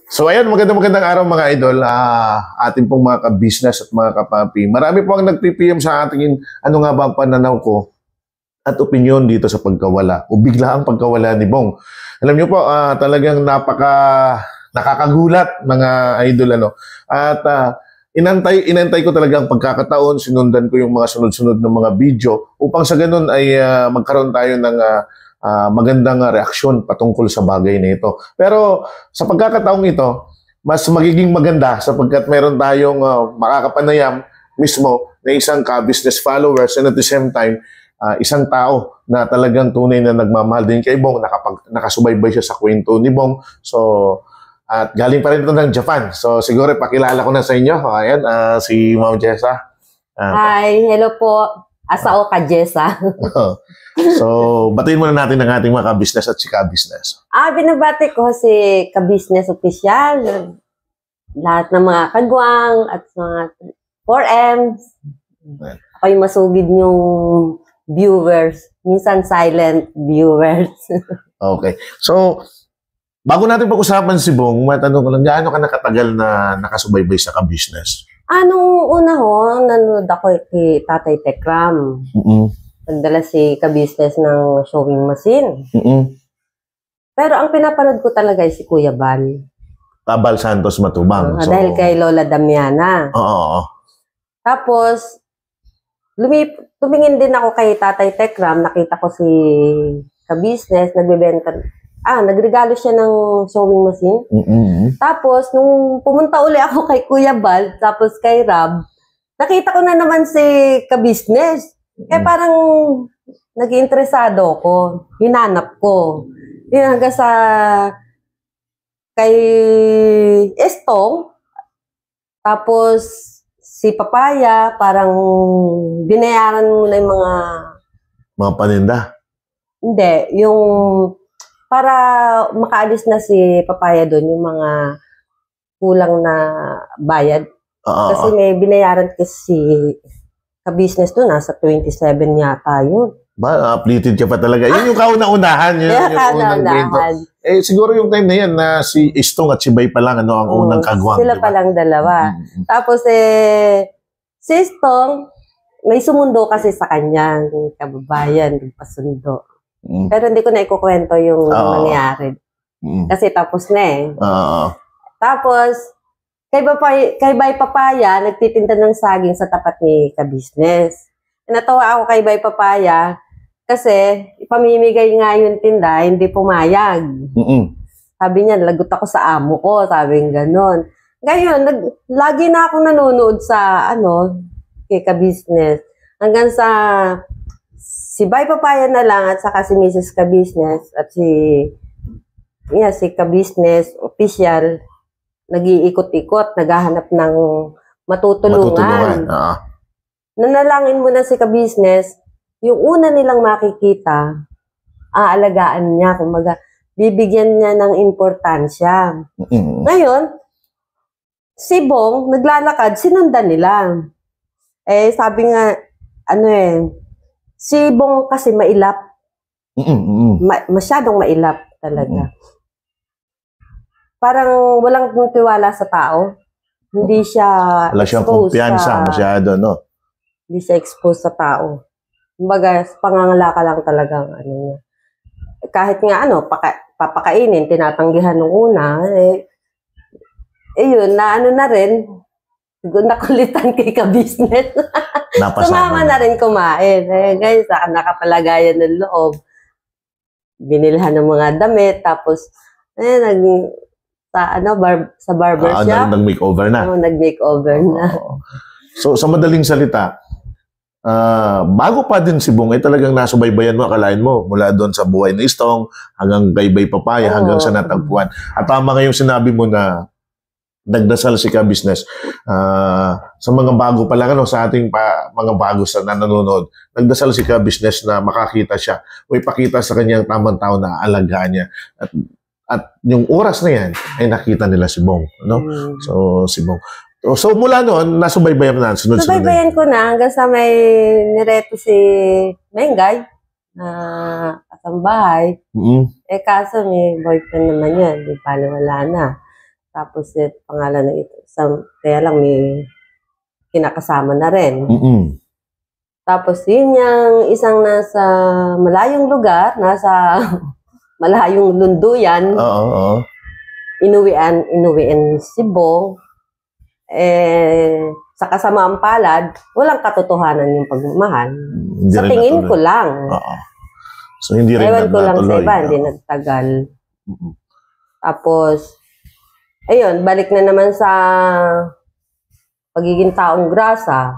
So ayan, magandang araw mga idol. Ating pong mga ka-business at mga kapapi. Marami po ang nag-PPM sa ating ano nga ba ang pananaw ko at opinyon dito sa pagkawala o biglaang pagkawala ni Bong. Alam niyo po, talagang nakakagulat mga idol ano. At inantay ko talaga ang pagkakataon, sinundan ko yung mga sunod-sunod ng mga video upang sa ganun ay magkaroon tayo ng magandang reaksyon patungkol sa bagay na ito. Pero sa pagkakataong ito, mas magiging maganda sapagkat meron tayong makakapanayam mismo na isang ka-business followers and at the same time, isang tao na talagang tunay na nagmamahal din kay Bong, nakasubaybay siya sa kwento ni Bong. So, at galing pa rin ito ng Japan. So, siguro pakilala ko na sa inyo. Ayan, si Ma'am Jessa. Hi, hello po. Asao ka, Jessa. So, batiin muna natin ang ating mga ka-business at si ka-business. Binabati ko si ka-business official, lahat ng mga kagwang at mga 4Ms. Ako yung masugid yung viewers, minsan silent viewers. Okay. So, bago natin pag-usapan si Bong, matanong ko lang, gaano ka nakatagal na nakasubaybay sa ka-business? Nung una nanood ako kay Tatay Tekram. Nagdala si ka-business ng showing machine. Pero ang pinapanood ko talaga ay si Kuya Bal. Bal Santos Matubang. Dahil kay Lola Damiana. Oo. Tapos, tumingin din ako kay Tatay Tekram. Nakita ko si ka-business, nagbebenta. Nagregalo siya ng sewing machine. Tapos, nung pumunta uli ako kay Kuya Bal, tapos kay Rab, nakita ko na naman si ka-business. Kaya parang nag-iinteresado ko. Hinanap ko. Yun hanggang sa kay Estong. Tapos, si Papaya, parang binayaran mo na yung mga paninda? Hindi. Yung para makaalis na si Papaya doon, yung mga kulang na bayad. Kasi may binayaran kasi ka-business doon, nasa 27 yata yun. Updated ka pa talaga. Yun yung kauna-unahan. Yun yung unang bento. Siguro yung time na yan na si Istong at si Bay pa lang ang unang kagwang. Sila pa lang dalawa. Tapos si Istong, may sumundo kasi sa kanya, yung kababayan, yung pasundo. Pero hindi ko na ikukwento yung nangyari. Kasi tapos na Tapos, kay Bay Papaya, nagtitinda ng saging sa tapat ni ka-business. Natawa ako kay Bay Papaya kasi ipamimigay nga yung tinda, hindi pumayag. Sabi niya, lagot ako sa amo ko, sabi nga gano'n. Ngayon, lagi na akong nanonood sa kay ka-business. Hanggang sa si Bay Papaya na lang at saka si Mrs. Ka-business at si ka-business official, nag-iikot-ikot, naghahanap ng matutulungan. Nanalangin mo na si ka-business, yung una nilang makikita, aalagaan niya, kumbaga, bibigyan niya ng importansya. Ngayon, si Bong, naglalakad, sinundan nila. Sabi nga, si Bong kasi mailap. Masyadong mailap talaga. Parang walang tiwala sa tao. Hindi siya wala siyang kumpiyansa masyado, no? Hindi siya exposed sa tao. Kumbaga, pangangala ka lang talagang niya. Kahit nga papakainin, tinatanggihan nung una, yun, na rin, nakulitan kay ka-business. Sumama na rin kumain. Guys, nakapalagayan ng loob. Binilhan ng mga damit, tapos, sa barbershop. Nag-makeover na. Nag-makeover na. So, sa madaling salita, bago pa din si Bong, talagang nasubaybayan mo, akalain mo, mula doon sa buhay ni Istong, hanggang kay Bay Papaya, hanggang sa natagpuan. At tama nga yung sinabi mo na nagdasal si ka-business. Sa mga bago pa lang, sa ating mga bago sa nanonood, nagdasal si ka-business na makakita siya o ipakita sa kanyang tamang tao na alagaan niya. At yung oras na yan, ay nakita nila si Bong. So, si Bong. So, mula noon, nasubaybayan na. Subaybayan ko na hanggang sa may nireto si Mengay na kasambahay. Kaso may boyfriend naman yan. Di pala wala na. Tapos pangalan na ito. Kaya lang may kinakasama na rin. Tapos yun yung isang nasa malayong lugar, nasa malayong lunduyan. Inuwian si Bong. Sa kasamaang palad, walang katotohanan yung pagmamahal. Sa tingin ko lang. So, hindi rin ewan ko lang sa iba, hindi nagtagal. Tapos, ayun, balik na naman sa pagiging taong grasa.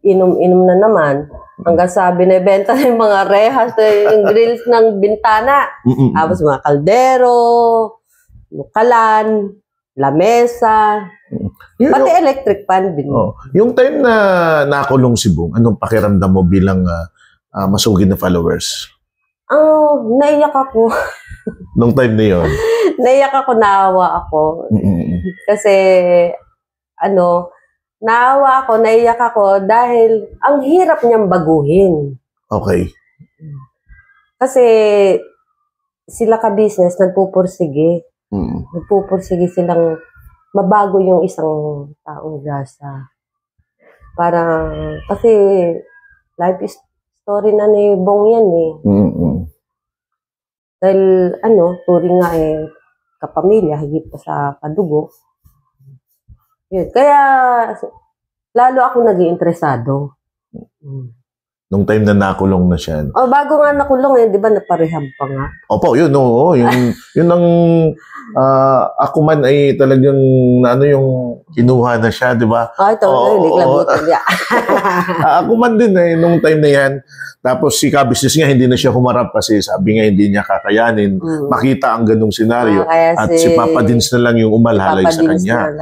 Inom-inom na naman. Hanggang sa binibenta na yung mga rehas, yung grills ng bintana. Tapos mga kaldero, kalan, lamesa, pati electric pan din. Yung time na nakulong si Bong, anong pakiramdam mo bilang masugid na followers? Naiyak ako. Nung time na yun? Naiyak ako, naawa ako. Kasi, naawa ako, naiyak ako dahil ang hirap niyang baguhin. Okay. Kasi sila ka-business, nagpupursige. Nagpupursige silang mabago yung isang taong grasa. Kasi life is story na ni Bong yan eh. Dahil turing nga kapamilya, higit pa sa kadugo. Yun. Kaya, lalo ako nag-iinteresado. Nung time na nakulong na siya. Bago nga nakulong di ba naparehab pa nga? Opo, yun, yun ang, ako man ay talagang, yung kinuha na siya, di ba? Ito, liklabutan niya. Ako man din nung time na yan. Tapos si ka-business nga, hindi na siya humarap kasi sabi nga hindi niya kakayanin makita ang ganung senaryo. At si Papa Dins na lang yung umalhalay sa kanya.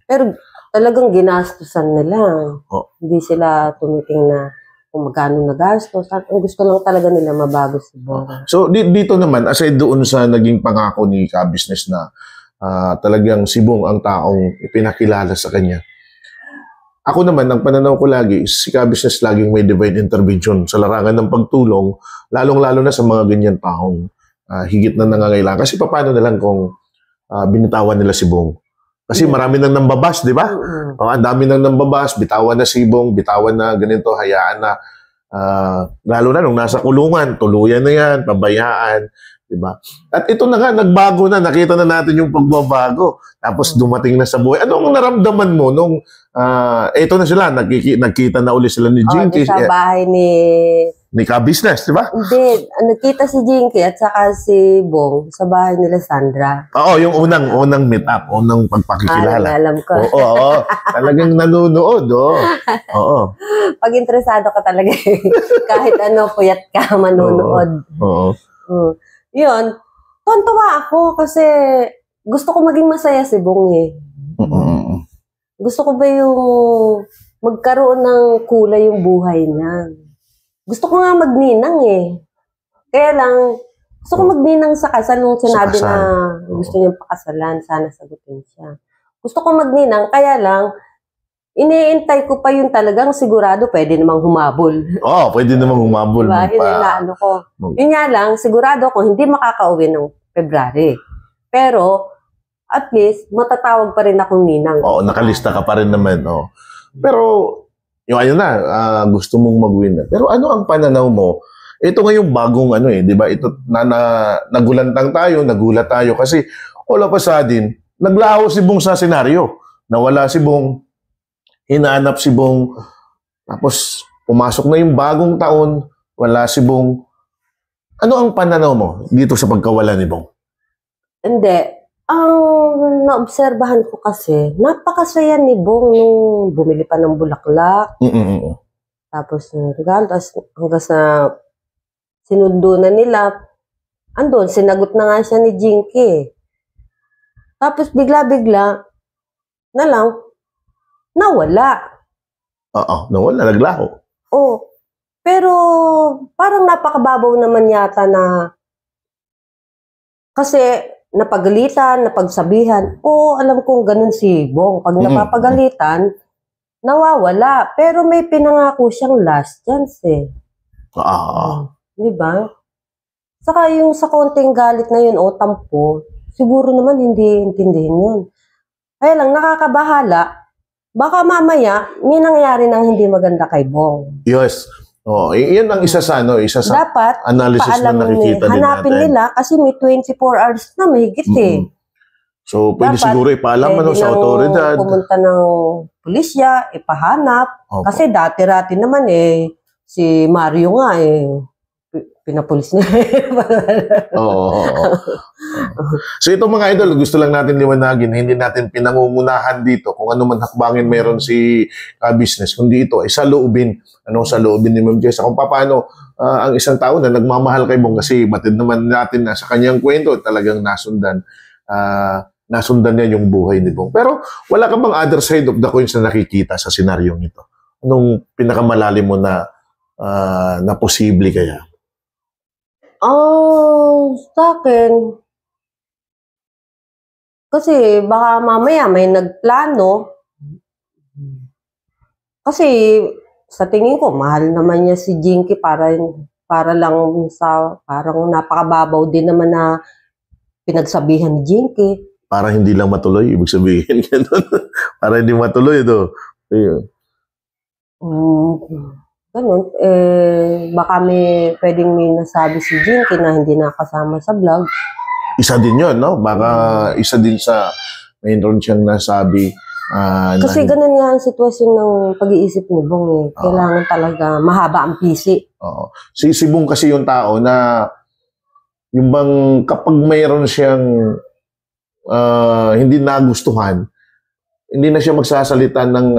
Pero talagang ginastusan nila. Hindi sila tumiting na kung magkano nagastos. Ang gusto lang talaga nila mabago si Bong. So dito naman, aside doon sa naging pangako ni ka-business na talagang si Bong ang taong ipinakilala sa kanya. Ako naman, ang pananaw ko lagi, si ka-business laging may divine intervention sa larangan ng pagtulong, lalong-lalo na sa mga ganyan taong higit na nangangailangan. Kasi paano na lang kung binitawan nila si Bong? Kasi marami nang nambabas, di ba? Ang dami nang nambabas, bitawan na si Bong, bitawan na ganito, hayaan na. Lalo na nung nasa kulungan, tuluyan na yan, pabayaan. Diba? At ito na nga, nagbago na, nakita na natin yung pagbabago. Tapos dumating na sa buhay. Anong naramdaman mo nung ito na sila, nagkita na uli sila ni Jinky. Sa bahay ni ka-business, di ba? Hindi, nagkita si Jinky at saka si Bong sa bahay nila Sandra. Oo, yung unang meet up, unang pagpakikilala. Alam ko. Oo, talagang nanonood, oo. Pag interesado ka talaga, kahit puyat ka, manonood. Oo. Yun, tontuwa ako kasi gusto ko maging masaya si Bong eh. Gusto ko ba yung magkaroon ng kulay yung buhay niya. Gusto ko nga magninang eh. Kaya lang, gusto ko magninang sa kasal nung sinabi na gusto niyang pakasalan, sana sagutin siya. Gusto ko magninang, kaya lang, iniintay ko pa yung talagang sigurado pwede namang humabol. Pwede namang humabol. Diba? Yun ko. Yun nga lang, sigurado ko hindi makakauwi ng February. Pero, at least, matatawag pa rin akong ninang. Nakalista ka pa rin naman. Pero, yung gusto mong mag-win na. Pero ano ang pananaw mo? Ito ngayong bagong di ba? Ito, nagulantang tayo, nagulat tayo. Kasi, all of a sudden, naglaho si Bong sa senaryo. Nawala si Bong, hinahanap si Bong, tapos pumasok na yung bagong taon, wala si Bong. Ano ang pananaw mo dito sa pagkawala ni Bong? Hindi. Ang naobserbahan ko kasi, napakasaya ni Bong nung bumili pa ng bulaklak. Tapos regalo, hanggang sa sinundo na nila, andun, sinagot na nga siya ni Jinky. Tapos bigla-bigla, na lang, nawala. Nawala, naglaho. Pero parang napakababaw naman yata na kasi napagalitan, napagsabihan. Alam kong ganun si Bong. Pag napapagalitan, nawawala. Pero may pinangako siyang last chance eh. Di ba? Saka yung sa konting galit na yun, tampo, siguro naman hindi intindihin yun. Kaya lang, nakakabahala. Baka mamaya, may nangyari ng hindi maganda kay Bong. Yes. Oh, iyan ang isa sa Dapat, analysis na nakikita din hanapin natin. nila kasi may 24 hours na mahigit eh. So, pwede Dapat, siguro ipaalam sa otoridad. Pumunta ng pulisya, ipahanap. Opo. Kasi dati-rati naman si Mario nga pinapulis niya. Oo. So itong mga idol, gusto lang natin liwanagin, hindi natin pinangungunahan dito kung ano man hakbangin meron si business, kundi ito ay saloobin. Anong saloobin ni Ma'am Jessa? Kung paano ang isang tao na nagmamahal kay Bong, kasi batid naman natin na sa kanyang kwento, talagang nasundan niya yung buhay ni Bong. Pero wala ka bang other side of the coins na nakikita sa senaryong ito? Anong pinakamalalim mo na posible kaya? Sa akin, kasi baka mamaya may nagplano. Kasi sa tingin ko, mahal naman niya si Jinky para lang parang napakababaw din naman na pinagsabihan ni Jinky. Para hindi lang matuloy, ibig sabihin ganun. Para hindi matuloy ito. Ayun. Ganun, baka pwedeng may nasabi si Jinky na hindi nakasama sa vlog. Isa din yun, no? Baka isa din sa mayroon siyang nasabi. Kasi ganun nga ang sitwasyon ng pag-iisip ni Bong. Kailangan talaga mahaba ang pisi. Oo. Si Bong kasi yung tao na yung bang kapag mayroon siyang hindi nagustuhan, hindi na siya magsasalita ng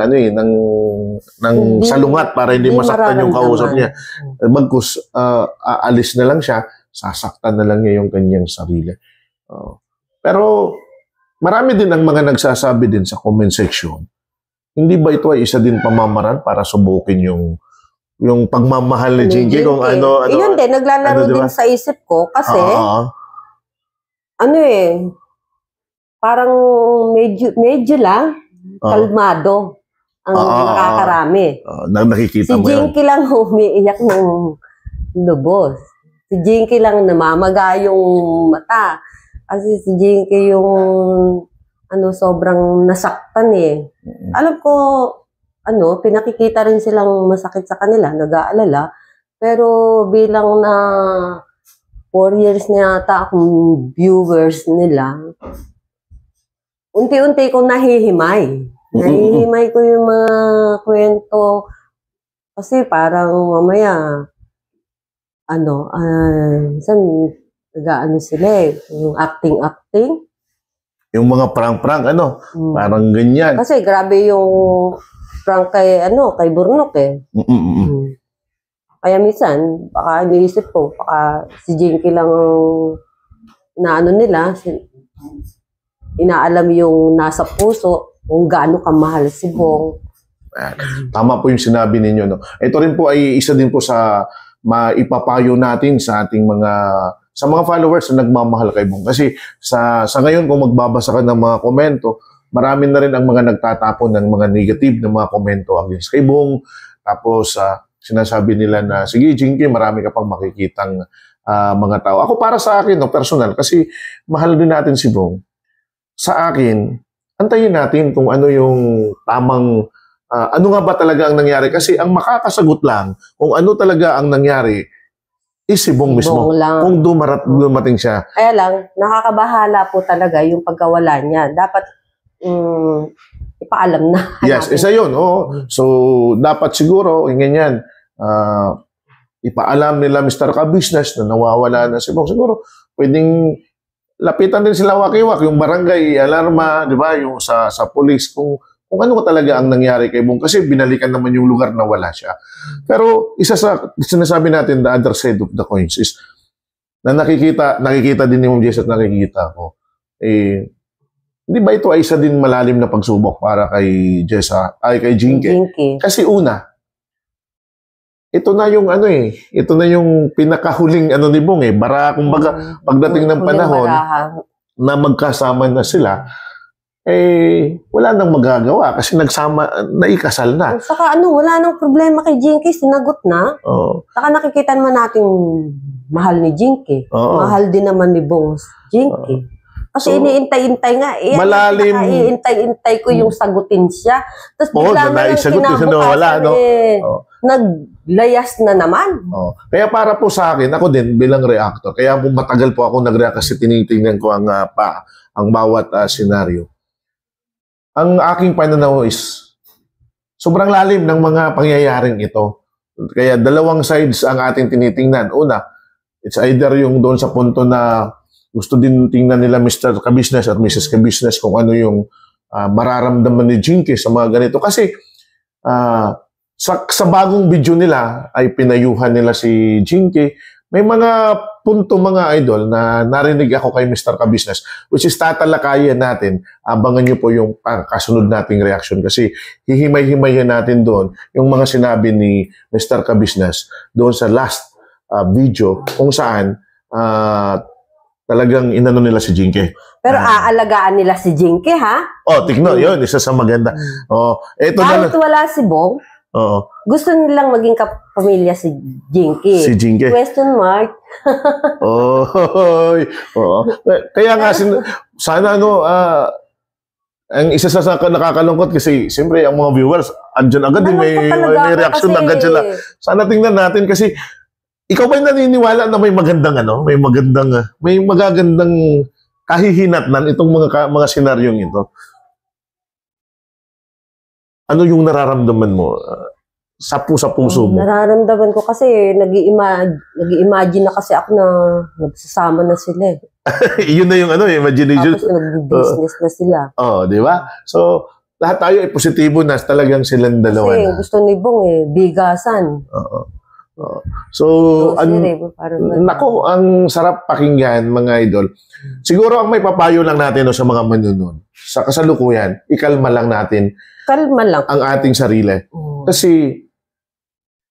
salungat para hindi masaktan yung kausap niya. Bagkus aalis na lang siya, sasaktan na lang niya yung kanyang sarili. Pero marami din ang mga nagsasabi din sa comment section. Hindi ba ito ay isa din pamamaraan para subukin yung pagmamahal ni Jinky kung ano. Yun din, naglalaro din sa isip ko kasi parang medyo lang kalmado ang nakakarami. Nakikita si Jinky lang umiiyak ng lubos. Si Jinky lang namamaga yung mata. Kasi si Jinky yung sobrang nasaktan eh. Alam ko, pinakikita rin silang masakit sa kanila, nag-aalala. Pero bilang na 4 years na yata akong viewers nila, unti-unti kong nahihimay. Nahihimay ko yung mga kwento. Kasi parang mamaya, minsan, sila yung acting. Yung mga prank-prank, parang ganyan. Kasi grabe yung prank kay Burnok eh. Kaya minsan, baka iniisip ko, baka si Jinky lang na nila, inaalam yung nasa puso, kung gaano kamahal si Bong. Tama po yung sinabi ninyo. No? Ito rin po ay isa din po sa maipapayo natin sa ating mga followers na nagmamahal kay Bong. Kasi sa ngayon, kung magbabasa ka ng mga komento, marami na rin ang mga nagtatapon ng mga negative na mga komento against kay Bong. Tapos, sinasabi nila na, sige, Jinky, marami ka pang makikitang mga tao. Ako para sa akin, personal, kasi mahal din natin si Bong. Sa akin, antayin natin kung ano yung tamang, ano nga ba talaga ang nangyari. Kasi ang makakasagot lang kung ano talaga ang nangyari is si Bong mismo. Kung dumating siya. Kaya lang, nakakabahala po talaga yung pagkawala niya. Dapat ipaalam na. Yes, isa yun. So, dapat siguro, ganyan, ipaalam nila Mr. Ka-Business na nawawala na si Bong. Siguro, pwedeng lapitan din sila wakiwak, yung barangay, alarma, di ba, yung sa police, kung ano talaga ang nangyari kay Bong. Kasi binalikan naman yung lugar na wala siya. Pero isa sa sinasabi natin, the other side of the coins is, na nakikita din ni Ma'am Jess at nakikita ko, hindi ba ito ay isa din malalim na pagsubok para kay kay Jinky? Kasi una, ito na yung ito na yung pinakahuling ni Bong kumbaga pagdating ng panahon na magkasama na sila, wala nang magagawa kasi naikasal na. Saka wala nang problema kay Jinky, sinagot na. Saka nakikita naman natin mahal ni Jinky. Mahal din naman ni Bong Jinky. Kasi So, iniintay-intay nga. malalim. Iniintay-intay ko yung sagutin siya. Tapos bigla na lang naisagot yung kinabukasan, no? naglayas na naman. Kaya para po sa akin, ako din bilang reactor, kaya po matagal po ako nag-react kasi tinitingnan ko ang bawat senaryo. Ang aking pananaw is sobrang lalim ng mga pangyayaring ito. Kaya dalawang sides ang ating tinitingnan. Una, it's either yung doon sa punto na gusto din tingnan nila Mr. Kabisnes at Mrs. Kabisnes kung ano yung mararamdaman ni Jinky sa mga ganito. Kasi sa bagong video nila ay pinayuhan nila si Jinky. May mga punto mga idol na narinig ako kay Mr. Kabisnes which is tatalakayan natin. Abangan nyo po yung kasunod nating reaction kasi hihimay-himayin natin doon yung mga sinabi ni Mr. Kabisnes doon sa last video kung saan talagang inano nila si Jinky. Pero aalagaan nila si Jinky, ha? Tignan, yun, isa sa maganda. Eto kahit wala si Bong, gusto nilang maging kapamilya si Jinky. Si Jinky. Question mark. Kaya nga, sana ang isa sa nakakalungkot kasi siyempre ang mga viewers, andyan agad, may reaction agad sila. Sana tingnan natin kasi ikaw ba'y naniniwala na may magagandang kahihinatnan itong mga senaryong ito? Ano yung nararamdaman mo sa puso mo? Nararamdaman ko kasi nag-imagine na kasi ako na nagsasama na sila eh. Yun na yung imagination. Tapos nag-business na sila. Di ba? So, lahat tayo ay positibo na talagang silang dalawa kasi na. gusto ni Bong bigasan. So, nako, ang sarap pakinggan mga idol. Siguro ang may papayo lang natin sa mga manunod, sa kasalukuyan, ikalma lang natin ang ating sarili. Kasi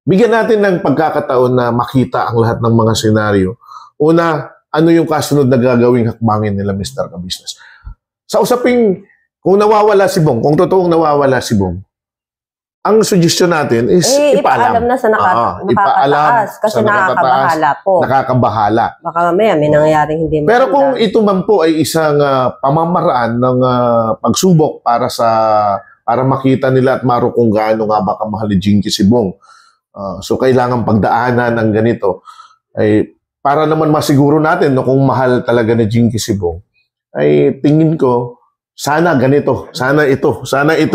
bigyan natin ng pagkakataon na makita ang lahat ng mga senaryo. Una, ano yung kasunod na gagawing hakbangin nila Mr. Kabisnes? Sa usaping, kung nawawala si Bong, kung totoong nawawala si Bong, ang suggestion natin is ipaalam na sa nakakataas kasi nakakabahala po. Nakakabahala. Baka mamaya may nangyayaring hindi maganda. Pero kung ito man po ay isang pamamaraan ng pagsubok para makita nila at maro kung gaano nga ba kamahal ni Jinky si Bong. So kailangan pagdaanan ng ganito ay para naman masiguro natin kung mahal talaga ni Jinky si Bong ay tingin ko sana ganito, sana ito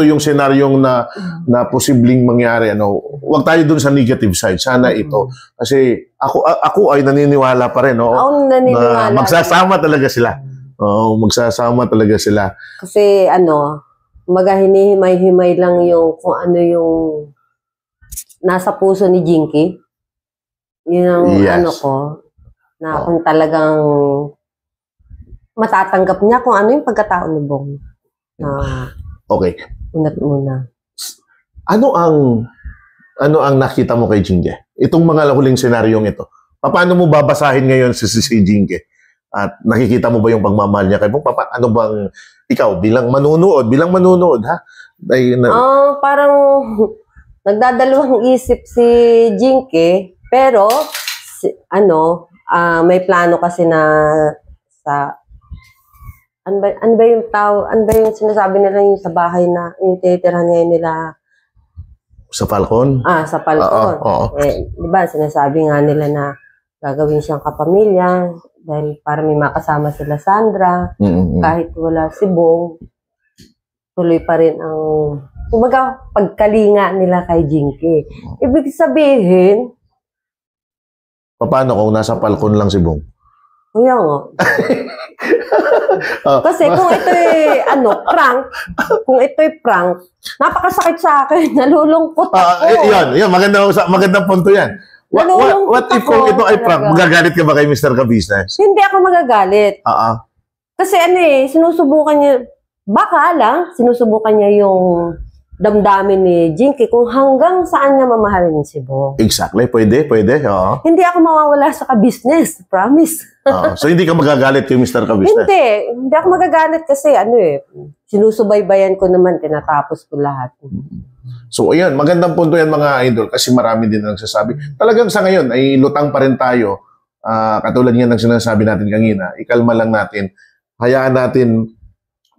yung senaryong na posibleng mangyari. Huwag tayo dun sa negative side. Sana ito. Kasi ako ay naniniwala pa rin. Ako naniniwala. Na magsasama talaga sila. Magsasama talaga sila. Kasi hinihimay-himay lang yung kung ano yung nasa puso ni Jinky. Yun ang ko. Na kung talagang matatanggap niya kung ano yung pagkatao ni Bong. Okay. Una. Ano ang nakita mo kay Jinky? Itong mga huling senaryong ito. Paano mo babasahin ngayon si Jinky? At nakikita mo ba yung pagmamahal niya kay Bong? Ano bang ikaw bilang manunood ha? Parang nagdadalawang isip si Jinky, pero may plano kasi na sa ano ba yung sinasabi nila yung sa bahay na yung tinitirhan ngayon nila sa Falcon? Sa Falcon. Di ba sinasabi nga nila na gagawin siyang kapamilya dahil para may makasama sila Sandra. Kahit wala si Bong, tuloy pa rin ang kumbaga pagkalinga nila kay Jinky. Ibig sabihin, paano kung nasa Falcon lang si Bong? Kaya nga. Kasi kung ito'y prank, napakasakit sa akin. Nalulungkot ako. Yan. Magandang punto yan. What if kung ito ay prank? Magagalit ka ba kay Mr. Kabisnes? Hindi ako magagalit. Kasi sinusubukan niya, sinusubukan niya yung damdamin ni Jinky kung hanggang saan niya mamahalin si Bong. Exactly. Pwede. Hindi ako mawawala sa ka-business. Promise. So, hindi ka magagalit kay Mr. Kabisnes? Hindi ako magagalit kasi sinusubaybayan ko naman, tinatapos ko lahat. So, ayan, magandang punto yan mga idol kasi marami din ang nagsasabi. Talagang sa ngayon ay lutang pa rin tayo. Katulad nga ng sinasabi natin kanina, ikalma lang natin. hayaan natin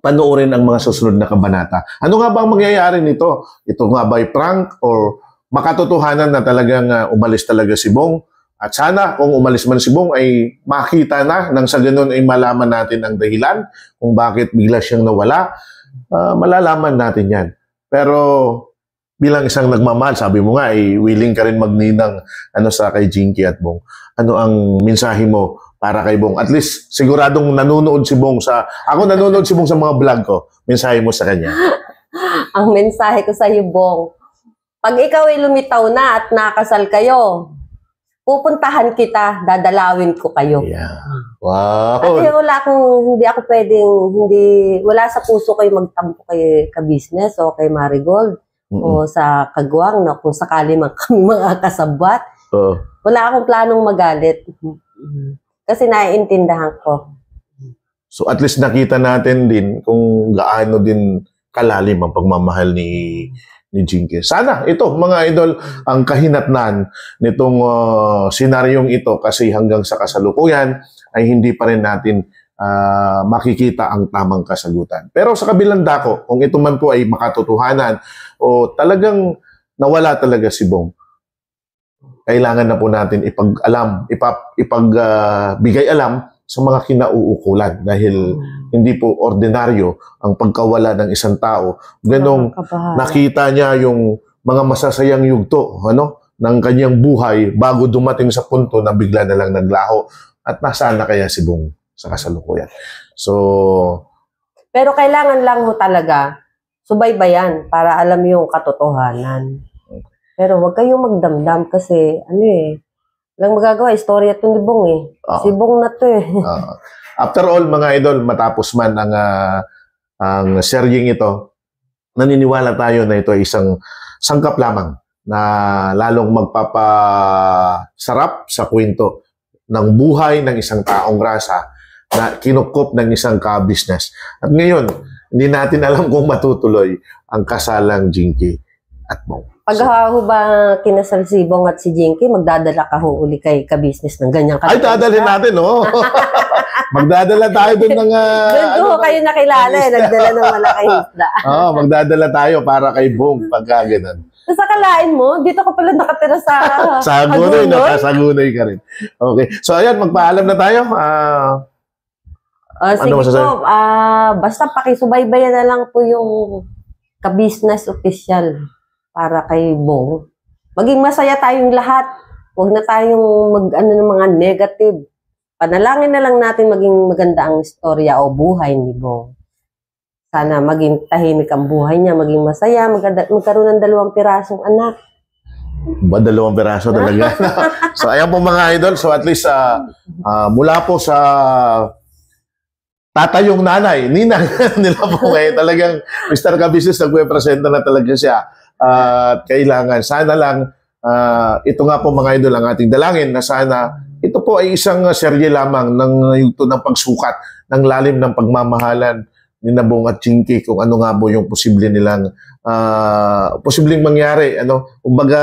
panoorin ang mga susunod na kabanata. Ano nga ba ang mangyayari nito? Ito nga ba'y prank or makatotohanan na talagang umalis talaga si Bong? At sana kung umalis man si Bong ay makita na nang sa ganun ay malaman natin ang dahilan kung bakit bigla siyang nawala. Malalaman natin yan. Pero bilang isang nagmamahal, sabi mo nga ay willing ka rin magninang sa kay Jinky at Bong. Ano ang mensahe mo para kay Bong? At least, siguradong nanonood si Bong ako nanonood si Bong sa mga vlog ko. Mensahe mo sa kanya. Ang mensahe ko sa iyo, Bong, pag ikaw ay lumitaw na at nakasal kayo, pupuntahan kita, dadalawin ko kayo. Yeah. Wow. Kasi hindi ako pwedeng, wala sa puso kayo magtampo kay ka-business o kay Marigold o sa Kagwang na kung sakali man kami mga kasabat. Wala akong planong magalit. Kasi naiintindahan ko. So at least nakita natin din kung gaano din kalalim ang pagmamahal ni Jinky. Sana ito mga idol ang kahinatnan nitong senaryong ito kasi hanggang sa kasalukuyan ay hindi pa rin natin makikita ang tamang kasagutan. Pero sa kabilang dako, kung ito man po ay makatotohanan o talagang nawala talaga si Bong, kailangan na po natin ipagbigay alam sa mga kinauukulan dahil hindi po ordinaryo ang pagkawala ng isang tao. Ganong nakita niya yung mga masasayang yugto ng kanyang buhay bago dumating sa punto na bigla na lang naglaho. At nasaan na kaya si Bong sa kasalukuyan? Pero kailangan lang ho talaga subaybayan para alam yung katotohanan. Pero huwag kayong magdamdam kasi, walang magagawa, istorya ito ni Bong Si Bong na to After all, mga idol, matapos man ang seryeng ito, naniniwala tayo na ito ay isang sangkap lamang na lalong magpapasarap sa kwento ng buhay ng isang taong grasa na kinukop ng isang ka-business. At ngayon, hindi natin alam kung matutuloy ang kasalang Jinky at Bong. Pag ba kinasal si Bong at si Jinky, magdadala ka ho uli kay ka-business ng ganyang Ay, dadalhin natin, Magdadala tayo dun ng... Doon kayo nakilala, nagdala ng malaking isda. Magdadala tayo para kay Bong pagka ganun. Sa kalain mo, dito ka pala nakatira sa sa Hagunoy, nakasagunoy ka rin. Okay. So, ayan, magpaalam na tayo. Sige po, basta pakisubaybayan na lang po yung ka-business official para kay Bong. Maging masaya tayong lahat. Huwag na tayong ng mga negative. Panalangin na lang natin maging maganda ang istorya o buhay ni Bong. Sana maging tahimik ang buhay niya, maging masaya, magkaroon ng 2 pirasong anak. Ba, 2 piraso talaga? So, ayan po mga idol. So, at least mula po sa tatayong nanay, ninang nila po ngayon, talagang Mr. Ka-Business nagpe-presenta na talaga siya. At kailangan, sana lang, ito nga po mga idol ang ating dalangin na sana ito po ay isang serye lamang ng pagsukat ng lalim ng pagmamahalan ni Bong at Jinky kung ano nga po yung posibleng mangyari. Kumbaga,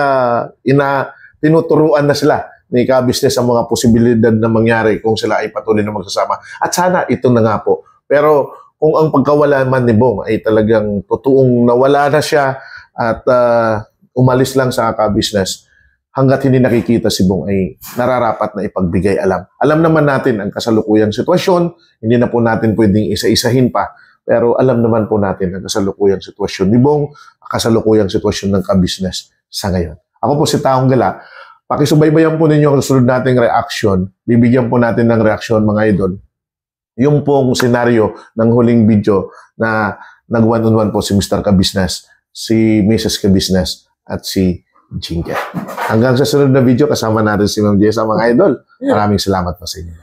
tinuturuan na sila ni Ka-Business ang mga posibilidad na mangyari kung sila ay patuloy na magsasama. At sana ito na nga po. Pero kung ang pagkawala man ni Bong ay talagang totoong nawala na siya at umalis lang sa Ka-Business, hanggat hindi nakikita si Bong ay nararapat na ipagbigay alam. Alam naman natin ang kasalukuyang sitwasyon, hindi na po natin pwedeng isa-isahin pa, pero alam naman po natin ang kasalukuyang sitwasyon ni Bong, kasalukuyang sitwasyon ng Ka-Business sa ngayon. Ako po si Taong Gala. Pakisubaybayan po ninyo ang susunod nating reaction. Bibigyan po natin ng reaksyon mga idol. Yung pong senaryo ng huling video na nag-1-on-1 po si Mr. Ka-Business, si Mrs. Ka-Business, at si Jinky. Hanggang sa sunod na video, kasama natin si Ma'am Jessa mga idol. Maraming salamat po sa inyo.